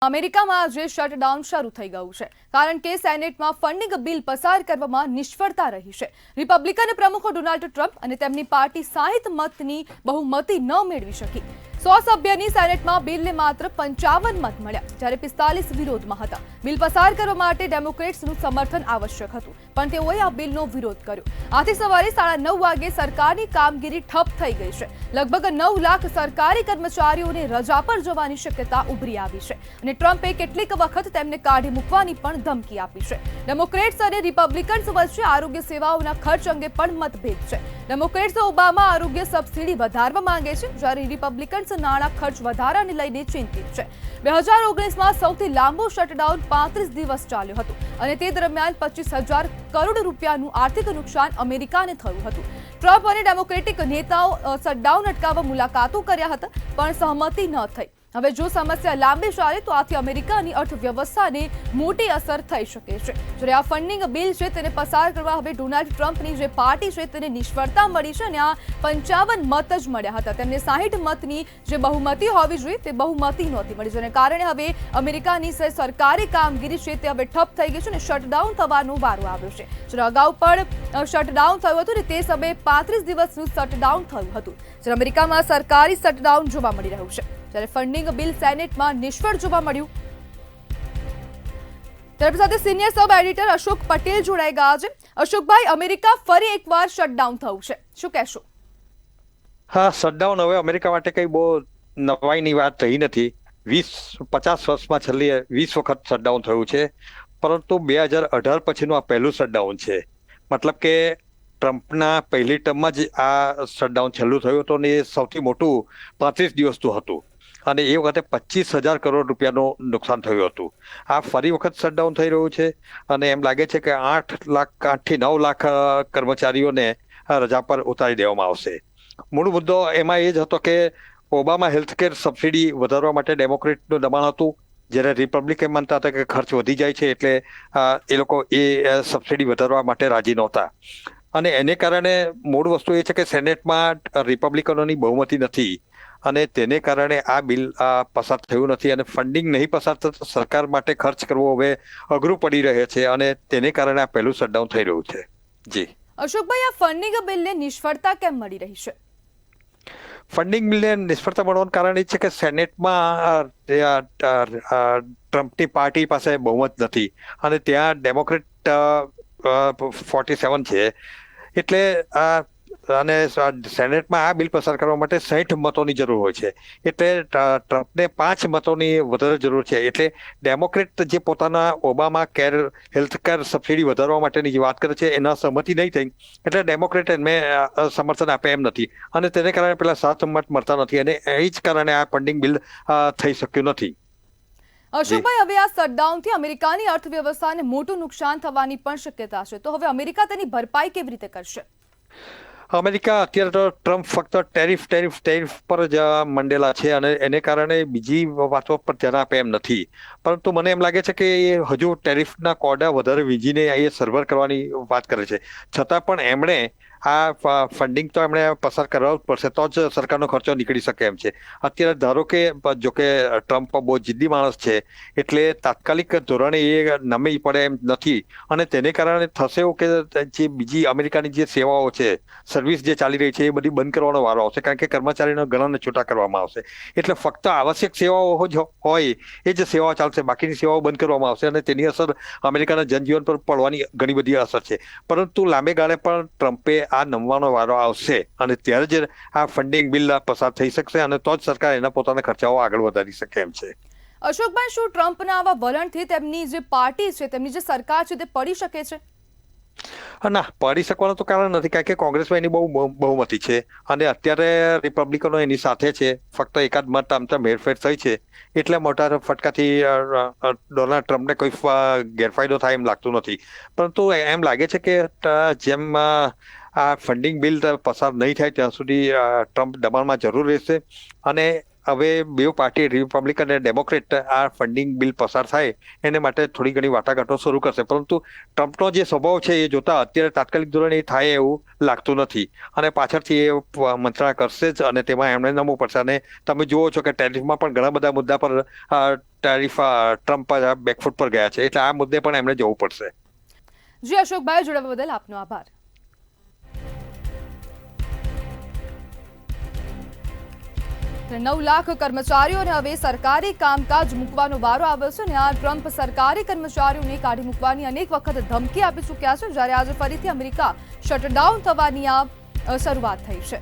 અમેરિકામાં આજે શટડાઉન શરૂ થઈ ગયું છે કારણ કે સેનેટમાં ફંડિંગ બિલ પસાર કરવામાં નિષ્ફળતા રહી છે। રિપબ્લિકન પ્રમુખ ડોનાલ્ડ ટ્રમ્પ અને તેમની પાર્ટી 60 મતની બહુમતી ન મેળવી શકી। 100 સભ્યની સેનેટમાં બિલને માત્ર 55 મત મળ્યા, જ્યારે 45 વિરોધમાં હતા। બિલ પસાર કરવા માટે ડેમોક્રેટ્સનું સમર્થન આવશ્યક હતું, પણ તેઓએ આ બિલનો વિરોધ કર્યો। આથી સવારે 9:30 વાગે સરકારની કામગીરી ઠપ થઈ ગઈ છે। લગભગ 9 લાખ સરકારી કર્મચારીઓને રજા પર જવાની શક્યતા ઉભરી આવી છે અને ટ્રમ્પે કેટલીક વખત તેમને કાઢી મૂકવાની પણ ધમકી આપી છે। ડેમોક્રેટ્સ અને રિપબ્લિકન્સ વચ્ચે આરોગ્ય સેવાઓના ખર્ચ અંગે પણ મતભેદ છે। ડેમોક્રેટ્સ ઓબામા આરોગ્ય સબસિડી વધારવા માંગે છે, જ્યારે રિપબ્લિકન્સ નાણાં ખર્ચ વધારાને લઈને ચિંતિત છે। 2019માં સૌથી લાંબો શટડાઉન 35 દિવસ ચાલ્યો હતો અને તે દરમિયાન 25,000 કરોડ રૂપિયાનું આર્થિક નુકસાન અમેરિકાને થયું હતું। ટ્રમ્પ અને ડેમોક્રેટિક નેતાઓ શટડાઉન અટકાવવા મુલાકાતો કર્યા હતા, પણ સહમતિ ન થઈ। હવે જો સમસ્યા લાંબી ચાલે તો આથી અમેરિકાની અર્થવ્યવસ્થાને મોટી અસર થઈ શકે છે। જ્યારે આ ફંડિંગ બિલ છે તેને પસાર કરવા હવે ડોનાલ્ડ ટ્રમ્પની જે પાર્ટી છે તેને નિષ્ફળતા મળી છે અને આ 55 મત જ મળ્યા હતા। તેમને 60 મતની જે બહુમતી હોવી જોઈએ તે બહુમતી નહોતી મળી, જેને કારણે હવે અમેરિકાની સરકારી કામગીરી છે તે હવે ઠપ થઈ ગઈ છે અને શટડાઉન થવાનો વારો આવ્યો છે। જ્યારે અગાઉ પણ શટડાઉન થયું હતું અને તે સમયે 35 દિવસનું શટડાઉન થયું હતું, જ્યારે અમેરિકામાં સરકારી શટડાઉન જોવા મળી રહ્યું છે। જ્યારે ફંડિંગ બિલ સેનેટમાં નિષ્ફળ જોવા મળ્યું। ત્યારે સાથે સિનિયર સબ એડિટર અશોક પટેલ જોડાઈ ગયા છે। અશોકભાઈ, અમેરિકા ફરી એકવાર શટડાઉન થયું છે, શું કહેશો? હા, શટડાઉન હવે અમેરિકા માટે કઈ બહુ નવાઈની વાત રહી નથી। 50 વર્ષમાં છેલ્લી 20 વખત શટડાઉન થયું છે, પરંતુ 2018 પછીનું આ પહેલું શટડાઉન છે। મતલબ કે ટ્રમ્પના પહેલી ટર્મમાં જ આ શટડાઉન છેલ્લું થયું હતું અને એ સૌથી મોટું 35 દિવસનું હતું અને એ વખતે 25,000 કરોડ રૂપિયાનું નુકસાન થયું હતું। આ ફરી વખત શટડાઉન થઈ રહ્યું છે અને એમ લાગે છે કે 8 થી 9 લાખ કર્મચારીઓને રજા પર ઉતારી દેવામાં આવશે। મૂળ મુદ્દો એમાં એ જ હતો કે ઓબામા હેલ્થકેર સબસિડી વધારવા માટે ડેમોક્રેટનું દબાણ હતું, જ્યારે રિપબ્લિકન માનતા હતા કે ખર્ચ વધી જાય છે એટલે એ લોકો એ સબસિડી વધારવા માટે રાજી નહોતા અને એને કારણે મૂળ વસ્તુ એ છે કે સેનેટમાં રિપબ્લિકનોની બહુમતી નથી અને તેને કારણે આ બિલ પસાર થયું નથી અને ફંડિંગ નહીં પસાર થતા સરકાર માટે ખર્ચ કરવો હવે અઘરું પડી રહે છે અને તેને કારણે આ પહેલું શટડાઉન થઈ રહ્યું છે। જી અશોકભાઈ, આ ફંડિંગ બિલને નિષ્ફળતા કેમ મળી રહી છે? ફંડિંગ બિલને નિષ્ફળતા મળવાનું કારણ એ છે કે સેનેટમાં ટ્રમ્પની પાર્ટી પાસે બહુમત નથી અને ત્યાં ડેમોક્રેટ 47 છે, એટલે અને સેનેટમાં આ બિલ પસાર કરવા માટે 60 મતોની જરૂર હોય છે, એટલે ટ્રમ્પને 5 મતોની વધારે જરૂર છે। એટલે ડેમોક્રેટ જે પોતાના ઓબામા કેર હેલ્થકેર સબસિડી વધારવા માટેની જે વાત કરે છે એના સહમતિ નહીં થઈ, એટલે ડેમોક્રેટ એમને સમર્થન આપે એમ નથી અને તેને કારણે પેલા 7 મત મળતા નથી અને એ જ કારણે આ ફંડિંગ બિલ થઈ શક્યું નથી। અશોકભાઈ, હવે આ શટડાઉનથી અમેરિકાની અર્થવ્યવસ્થાને મોટું નુકસાન થવાની પણ શક્યતા છે, તો હવે અમેરિકા તેની ભરપાઈ કેવી રીતે કરશે? અમેરિકા અત્યારે તો ટ્રમ્પ ફક્ત ટેરિફ પર જ મંડેલા છે અને એને કારણે બીજી વાતો પર ધ્યાન આપે એમ નથી, પરંતુ મને એમ લાગે છે કે એ હજુ ટેરિફના કોડા વધારે વીંજીને એ સર્વર કરવાની વાત કરે છે, છતાં પણ એમણે આ ફંડિંગ તો એમણે પસાર કરવા જ પડશે તો જ સરકારનો ખર્ચો નીકળી શકે એમ છે। અત્યારે ધારો કે જોકે ટ્રમ્પ બહુ જિદ્દી માણસ છે એટલે તાત્કાલિક ધોરણે એ નમી પડે એમ નથી અને તેને કારણે થશે એવું કે જે બીજી અમેરિકાની જે સેવાઓ છે, સર્વિસ જે ચાલી રહી છે એ બધી બંધ કરવાનો વારો આવશે, કારણ કે કર્મચારીનો ગણનને છૂટા કરવામાં આવશે, એટલે ફક્ત આવશ્યક સેવાઓ જ હોય એ જ સેવાઓ ચાલશે, બાકીની સેવાઓ બંધ કરવામાં આવશે અને તેની અસર અમેરિકાના જનજીવન પર પડવાની ઘણી બધી અસર છે। પરંતુ લાંબે ગાળે પણ ટ્રમ્પે આ નમવાનો વારો આવશે અને ત્યારે જ આ ફંડિંગ બિલ પસાર થઈ શકશે અને તો જ સરકાર એના પોતાના ખર્ચાઓ આગળ વધારી શકે એમ છે। અશોકભાઈ, શું ટ્રમ્પના આવા વલણથી તેમની જે પાર્ટી છે, તેમની જે સરકાર છે તે પડી શકે છે? ના, પડી શકવાનું તો કારણ નથી, કારણ કે કોંગ્રેસમાં એની બહુમતી છે અને અત્યારે રિપબ્લિકનો એની સાથે છે, ફક્ત એકાદ મત આમ તો હેરફેર થઈ છે એટલે મોટા ફટકાથી ડોનાલ્ડ ટ્રમ્પને કોઈ ગેરફાયદો થાય એમ લાગતું નથી। પરંતુ એમ લાગે છે કે જેમ આ ફંડિંગ બિલ પસાર નહીં થાય ત્યાં સુધી ટ્રમ્પ દબાણમાં જરૂર રહેશે અને હવે બે પાર્ટી રિપબ્લિકન અને ડેમોક્રેટ આ ફંડિંગ બિલ પસાર થાય એને માટે થોડી ઘણી વાટાઘાટો શરૂ કરશે, પરંતુ ટ્રમ્પનો જે સ્વભાવ છે એ જોતા અત્યારે તાત્કાલિક ધોરણે એ થાય એવું લાગતું નથી અને પાછળથી એ મંત્રણા કરશે જ અને તેમાં એમણે નમવું પડશે. અને તમે જુઓ છો કે ટેરિફમાં પણ ઘણા બધા મુદ્દા પર ટેરિફ ટ્રમ્પ બેકફૂટ પર ગયા છે, એટલે આ મુદ્દે પણ એમણે જવું પડશે. જી અશોકભાઈ, જોડાવા બદલ આપનો આભાર. 9 લાખ કર્મચારીઓને હવે સરકારી કામકાજ મૂકવાનો વારો આવ્યો છે અને આ ટ્રમ્પ સરકારી કર્મચારીઓને કાઢી મૂકવાની અનેક વખત ધમકી આપી ચૂક્યા છે, જ્યારે આજે ફરીથી અમેરિકા શટડાઉન થવાની આ શરૂઆત થઈ છે.